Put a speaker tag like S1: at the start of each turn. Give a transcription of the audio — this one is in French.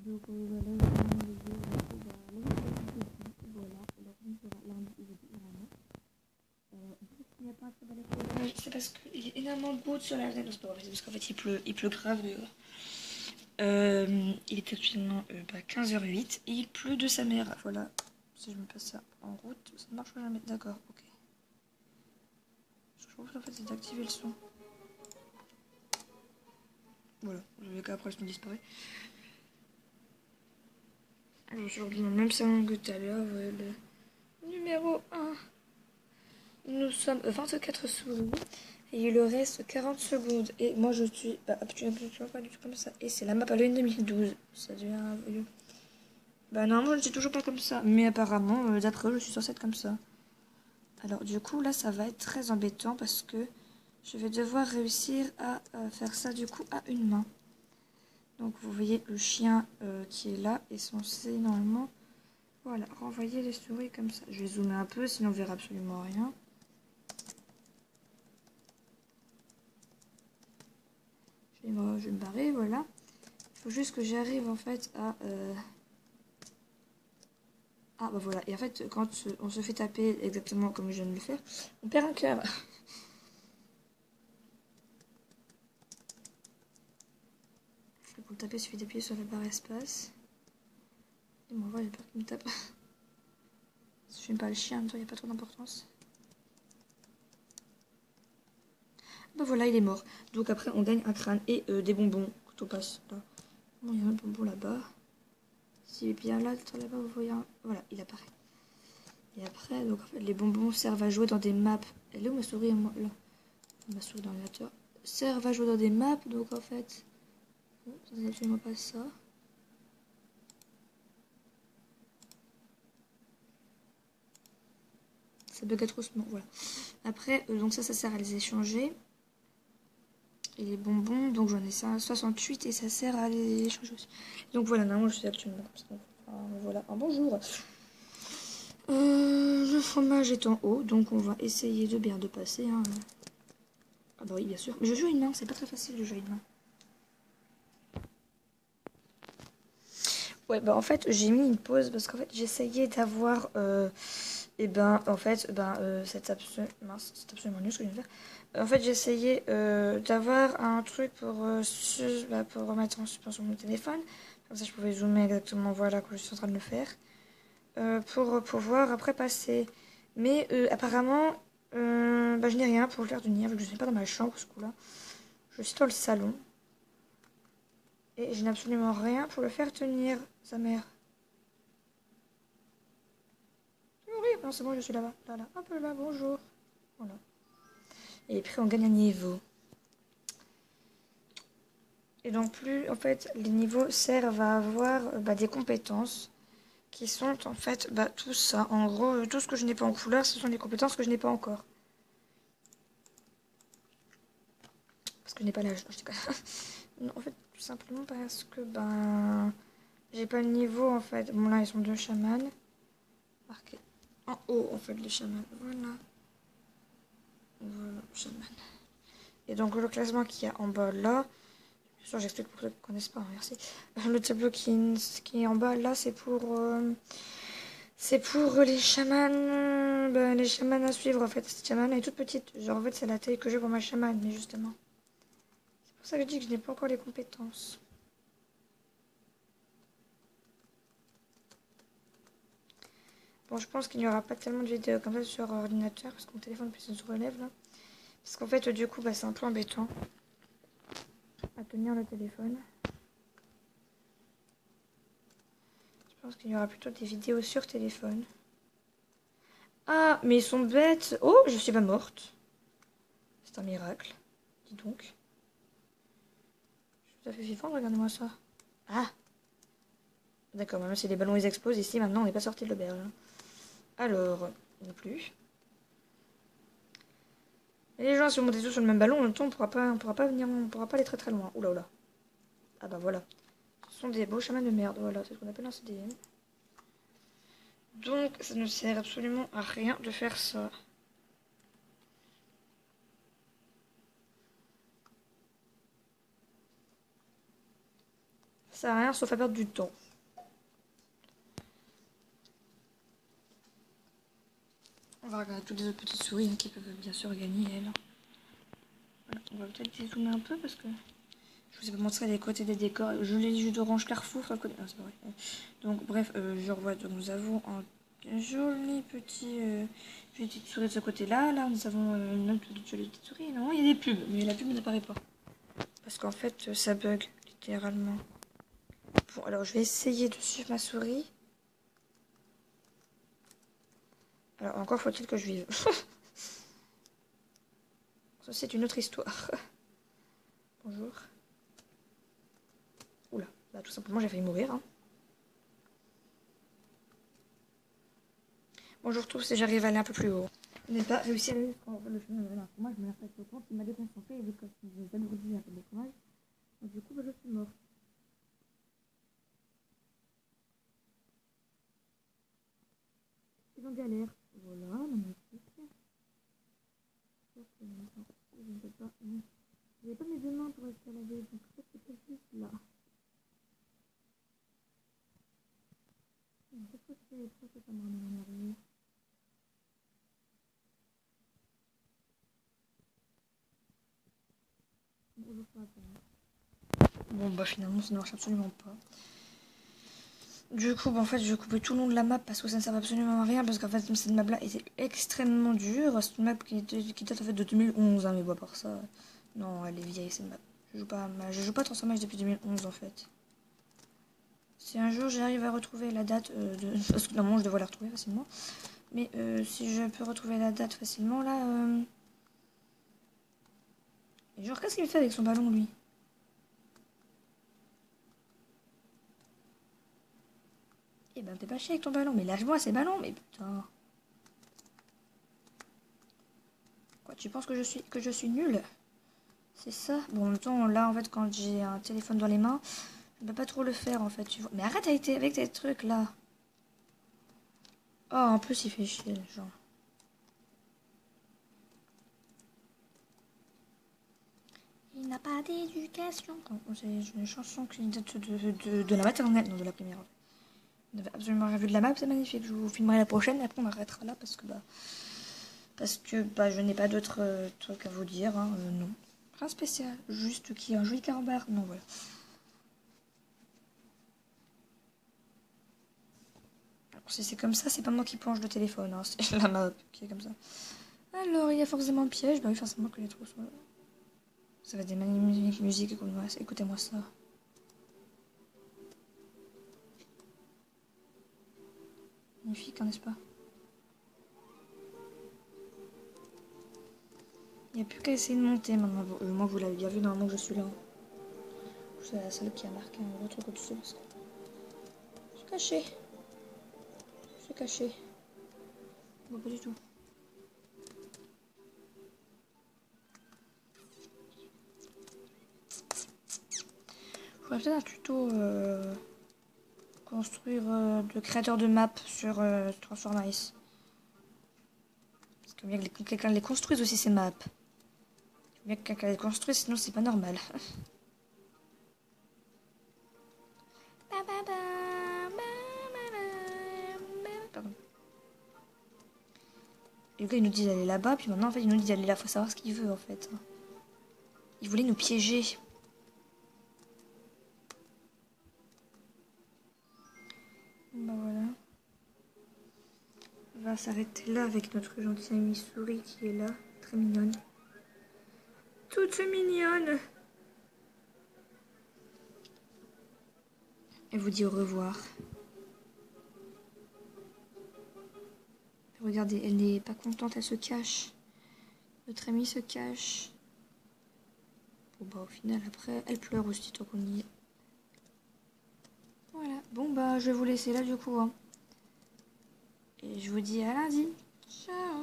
S1: Donc voilà, vraiment les yeux, du coup, bah, lundi, voilà, alors on sera lundi et jeudi, vraiment. Il n'y a pas un très bel éclairage, c'est parce qu'il y a énormément de gouttes sur la fenêtre, c'est parce qu'en fait il pleut grave dehors. Il est actuellement 15h08 et il pleut de sa mère, voilà. Si je me passe ça en route, ça ne marchera jamais, d'accord, ok. Je trouve en fait c'est d'activer le son. Voilà, je vais qu'après le son disparaît. Alors, je reviens dans le même salon que tout à l'heure, le numéro 1. Nous sommes 24 secondes et il leur reste 40 secondes. Et moi je suis absolument pas du tout comme ça. Et c'est la map Halloween 2012. Ça devient vieux. Bah non, moi je ne suis toujours pas comme ça. Mais apparemment, d'après eux, je suis censée être comme ça. Alors du coup, là ça va être très embêtant parce que je vais devoir réussir à faire ça du coup à une main. Donc vous voyez le chien qui est là est censé normalement, voilà, renvoyer les souris comme ça. Je vais zoomer un peu, sinon on verra absolument rien. Je vais me barrer, voilà. Il faut juste que j'arrive en fait à... Ah bah voilà, et en fait quand on se fait taper exactement comme je viens de le faire, on perd un cœur. Pour le taper, il suffit d'appuyer sur la barre espace. Et bon, voilà, j'ai peur qu'il me tape. Je filme pas le chien, en même temps il n'y a pas trop d'importance. Bah voilà, il est mort. Donc après on gagne un crâne et des bonbons quand on passe là. Bon, il y a un bonbon là-bas. S'il est bien là-bas, vous voyez Voilà, il apparaît. Et après, donc en fait, les bonbons servent à jouer dans des maps. Elle est où ma souris? Moi, là. Ma souris dans l'ordinateur. Servent à jouer dans des maps, donc en fait... Bon, ça c'est absolument pas ça. Ça bug atrocement, voilà. Après, donc ça sert à les échanger. Et les bonbons, donc j'en ai 68 et ça sert à les échanger aussi. Donc voilà, normalement je suis actuellement comme ça. Donc, voilà, un bonjour. Le fromage est en haut, donc on va essayer de bien de passer. Hein. Ah bah oui, bien sûr. Mais je joue une main, c'est pas très facile de jouer une main. Ouais, bah en fait, j'ai mis une pause parce qu'en fait, j'essayais d'avoir... et ben, en fait, c'est absolument nul ce que je viens de faire. En fait, j'essayais d'avoir un truc pour remettre en suspension mon téléphone. Comme ça, je pouvais zoomer exactement, voilà, quand je suis en train de le faire. Pour pouvoir après passer. Mais apparemment, je n'ai rien pour le faire tenir, vu que je ne suis pas dans ma chambre ce coup-là. Je suis dans le salon. Et je n'ai absolument rien pour le faire tenir, sa mère. Oui, non, c'est bon, je suis là-bas. Là, un peu là, bonjour. Voilà. Et puis on gagne un niveau. Et donc plus, en fait, les niveaux servent à avoir des compétences qui sont en fait tout ça. En gros, tout ce que je n'ai pas en couleur, ce sont des compétences que je n'ai pas encore. Parce que je n'ai pas l'âge. Non, en fait, tout simplement parce que j'ai pas le niveau en fait. Bon là, ils sont deux chamans. Marqué en haut en fait les chamans. Voilà. Voilà, chaman. Et donc le classement qu'il y a en bas là. Bien sûr, j'explique pour ceux qui ne connaissent pas, hein, merci. Le tableau qui est en bas là, c'est pour les chamans, les chamans à suivre en fait. Cette chamane est toute petite. Genre en fait c'est la taille que j'ai pour ma chamane, mais justement. C'est pour ça que je dis que je n'ai pas encore les compétences. Bon, je pense qu'il n'y aura pas tellement de vidéos comme ça sur ordinateur, parce que mon téléphone plus se relève là. Parce qu'en fait, du coup, c'est un peu embêtant à tenir le téléphone. Je pense qu'il y aura plutôt des vidéos sur téléphone. Ah, mais ils sont bêtes. Oh, je suis pas morte. C'est un miracle. Dis donc. Je suis tout à fait vivante, regardez-moi ça. Ah. D'accord, même si les ballons ils explosent ici, maintenant on n'est pas sorti de l'auberge. Alors, non plus. Et les gens, si on montait tous sur le même ballon, en même temps, on pourra pas venir, on pourra pas aller très très loin. Oula oula. Ah bah voilà. Ce sont des beaux chamans de merde, voilà, c'est ce qu'on appelle un CDM. Donc, ça ne sert absolument à rien de faire ça. Ça sert à rien sauf à perdre du temps. On va regarder toutes les autres petites souris qui peuvent bien sûr gagner, elles. Voilà, on va peut-être dézoomer un peu parce que je vous ai pas montré les côtés des décors. Je les jus d'orange Carrefour sur le côté. Non, c'est pas vrai. Donc, bref, je revois. Donc, nous avons un joli petite souris de ce côté-là. Là, nous avons une autre jolie petite souris. Non, il y a des pubs, mais la pub n'apparaît pas. Parce qu'en fait, ça bug, littéralement. Bon, alors, je vais essayer de suivre ma souris. Alors, encore faut-il que je vive. Ça, c'est une autre histoire. Bonjour. Oula, bah, tout simplement, j'ai failli mourir. Hein. Bon, je retrouve si j'arrive à aller un peu plus haut. Je n'ai pas réussi à aller jusqu'en le chemin. Voilà. Moi, je me laisse au compte, il m'a déconcentré et vu que j'ai alourdi un peu de courage. Donc, du coup, bah, je suis morte. Ils ont galère. Voilà, magnifique. Je ne peux pas. Je n'avais pas mes deux mains pour escalader, donc en fait, c'est peut-être juste là. Cette fois, c'est ça me ramène en arrière. Bon, bah finalement, ça ne marche absolument pas. Du coup, bah, en fait, je coupais tout le long de la map parce que ça ne servait absolument à rien. Parce qu'en fait, cette map-là était extrêmement dure. C'est une map qui date en fait de 2011, hein, mais bon, à part ça, non, elle est vieille cette map. Je joue pas Transformers depuis 2011 en fait. Si un jour j'arrive à retrouver la date de... Parce que normalement, je devrais la retrouver facilement. Mais si je peux retrouver la date facilement, là... Et genre, qu'est-ce qu'il fait avec son ballon, lui? Eh ben, t'es pas chier avec ton ballon. Mais lâche-moi ces ballons, mais putain. Quoi, tu penses que je suis nulle? C'est ça. Bon, en même temps, là, en fait, quand j'ai un téléphone dans les mains, je ne peux pas trop le faire, en fait, tu vois. Mais arrête avec tes trucs, là. Oh, en plus, il fait chier, genre. Il n'a pas d'éducation. C'est une chanson qui date de la maternelle, non, de la primaire. Vous n'avez absolument rien vu de la map, c'est magnifique. Je vous filmerai la prochaine, et après on arrêtera là parce que je n'ai pas d'autres trucs à vous dire. Hein, non. Rien spécial, juste qu'il y a un joli carambar. Non, voilà. Alors, si c'est comme ça, c'est pas moi qui penche le téléphone, hein, c'est la map qui est comme ça. Alors, il y a forcément un piège. Bah oui, forcément que les trous sont là. Ça va être des magnifiques musiques, écoutez-moi ça. Magnifique, hein, n'est-ce pas? Il n'y a plus qu'à essayer de monter maintenant. Moi, vous l'avez bien vu, normalement que je suis là. C'est la seule qui a marqué un gros truc au-dessus. Je suis caché. Je suis caché. Bon, pas du tout. Je ferais peut-être un tuto construire de créateur de map sur Transformice. Parce que bien que quelqu'un les construise aussi ces maps. Bien que quelqu'un les construise, sinon c'est pas normal. Pardon. Et le gars il nous dit d'aller là-bas, puis maintenant en fait il nous dit d'aller là, faut savoir ce qu'il veut en fait. Il voulait nous piéger. Bah voilà. On va s'arrêter là avec notre gentille amie souris qui est là, très mignonne. Toute mignonne. Elle vous dit au revoir. Regardez, elle n'est pas contente, elle se cache. Notre amie se cache. Bon bah au final après, elle pleure aussi tant qu'on y est. Voilà, bon bah je vais vous laisser là du coup. Hein. Et je vous dis à lundi. Ciao.